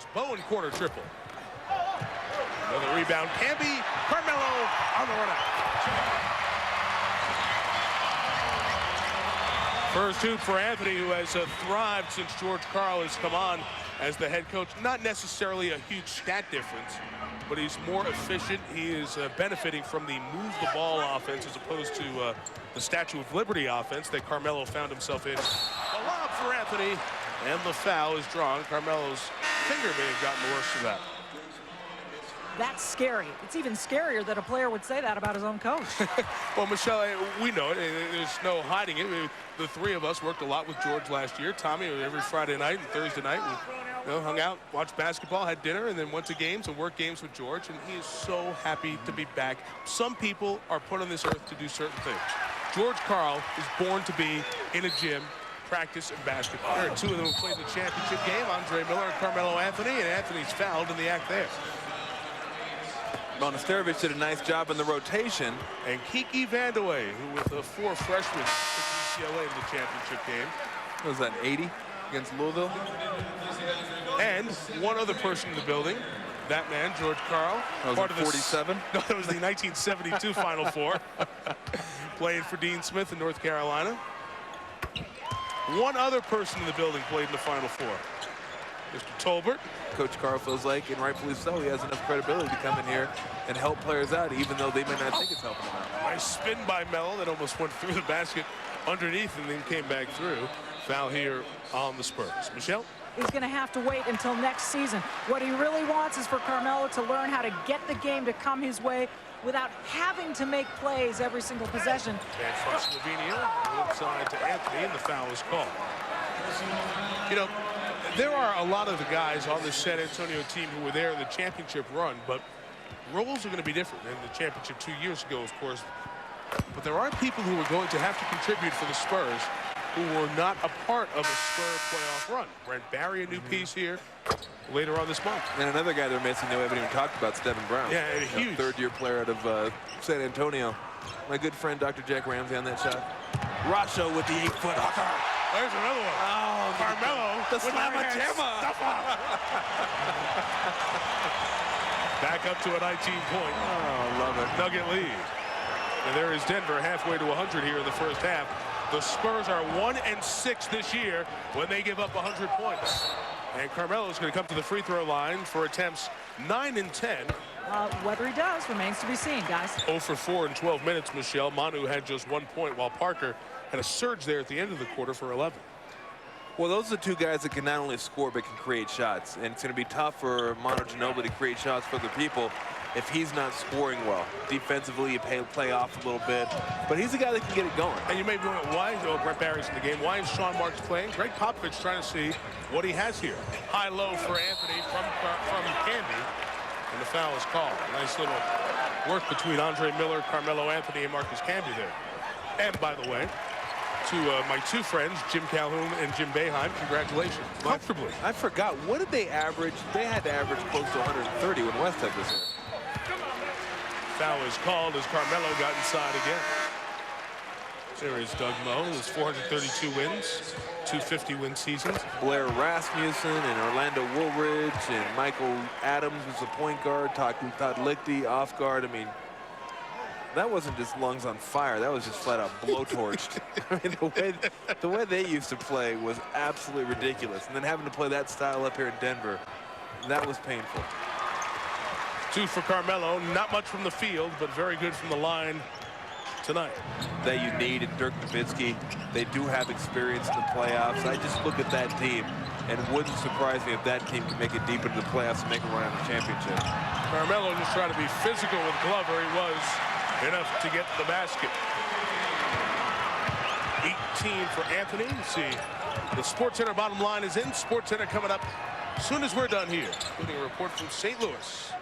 Spurs. Bowen corner triple. Another rebound. Camby. Carmelo on the run out. First hoop for Anthony, who has thrived since George Karl has come on as the head coach. Not necessarily a huge stat difference, but he's more efficient. He is benefiting from the move the ball offense as opposed to the Statue of Liberty offense that Carmelo found himself in. The lob for Anthony, and the foul is drawn. Carmelo's finger may have gotten the worst of that. That's scary. It's even scarier that a player would say that about his own coach. Well, Michelle, we know it. There's no hiding it. The three of us worked a lot with George last year. Tommy, every Friday night and Thursday night, we hung out, watched basketball, had dinner, and then went to games and worked games with George, and he is so happy to be back. Some people are put on this earth to do certain things. George Karl is born to be in a gym, practice, and basketball. There are two of them who played the championship game, Andre Miller and Carmelo Anthony, and Anthony's fouled in the act there. Well, Nesterovic did a nice job in the rotation. And Kiki Vandeweghe, who with the 4 freshmen took UCLA in the championship game. What was that, 80 against Louisville? And one other person in the building, that man, George Karl. That was part in of 47? No, that was the 1972 Final Four. Playing for Dean Smith in North Carolina. One other person in the building played in the Final Four. Mr. Tolbert. Coach Karl feels like, and rightfully so, he has enough credibility to come in here and help players out, even though they may not think it's helping them out. Nice spin by Melo that almost went through the basket underneath and then came back through. Foul here on the Spurs. Michelle? He's going to have to wait until next season. What he really wants is for Carmelo to learn how to get the game to come his way without having to make plays every single possession. And from Slovenia, inside to Anthony, and the foul is called. You know, there are a lot of the guys on the San Antonio team who were there in the championship run, but roles are going to be different than the championship 2 years ago, of course. But there are people who are going to have to contribute for the Spurs who were not a part of a Spurs playoff run. Brent Barry, a new piece here later on this month. And another guy they're missing that we haven't even talked about, Stephen Brown. Yeah, a huge third-year player out of San Antonio. My good friend, Dr. Jack Ramsey on that shot. Rasho with the 8-foot hooker. There's another one. Oh, Carmelo. The slamma-jamma. Back up to a 19-point. Oh, love it. Nugget lead. And there is Denver halfway to 100 here in the first half. The Spurs are 1-6 this year when they give up 100 points. And Carmelo is going to come to the free throw line for attempts 9 and 10. Whether he does remains to be seen, guys. 0 for 4 in 12 minutes, Michelle. Manu had just 1 point, while Parker had a surge there at the end of the quarter for 11. Well, those are the two guys that can not only score but can create shots. And it's going to be tough for Manu Ginobili to create shots for other people if he's not scoring well. Defensively, you play off a little bit. But he's the guy that can get it going. And you may be wondering, why is Brent Barry's in the game? Why is Sean Marks playing? Greg Popovich trying to see what he has here. High-low for Anthony from Camby. And the foul is called. Nice little work between Andre Miller, Carmelo Anthony, and Marcus Camby there. And by the way, to my two friends, Jim Calhoun and Jim Boeheim, congratulations. Comfortably. I forgot. What did they average? They had to average close to 130 when Westhead was here. Foul is called as Carmelo got inside again. There is Doug Moe, who has 432 wins, 250 win seasons. Blair Rasmussen and Orlando Woolridge and Michael Adams was the point guard. Todd Lichty off guard. I mean, that wasn't just lungs on fire. That was just flat out blowtorched. I mean, the way they used to play was absolutely ridiculous. And then having to play that style up here in Denver, that was painful. 2 for Carmelo. Not much from the field, but very good from the line tonight. That you need in Dirk Nowitzki. They do have experience in the playoffs. I just look at that team, and it wouldn't surprise me if that team could make it deep into the playoffs and make a run at the championship. Carmelo just trying to be physical with Glover. He was enough to get the basket. 18 for Anthony. See, the SportsCenter bottom line is in. SportsCenter coming up as soon as we're done here, including a report from St. Louis.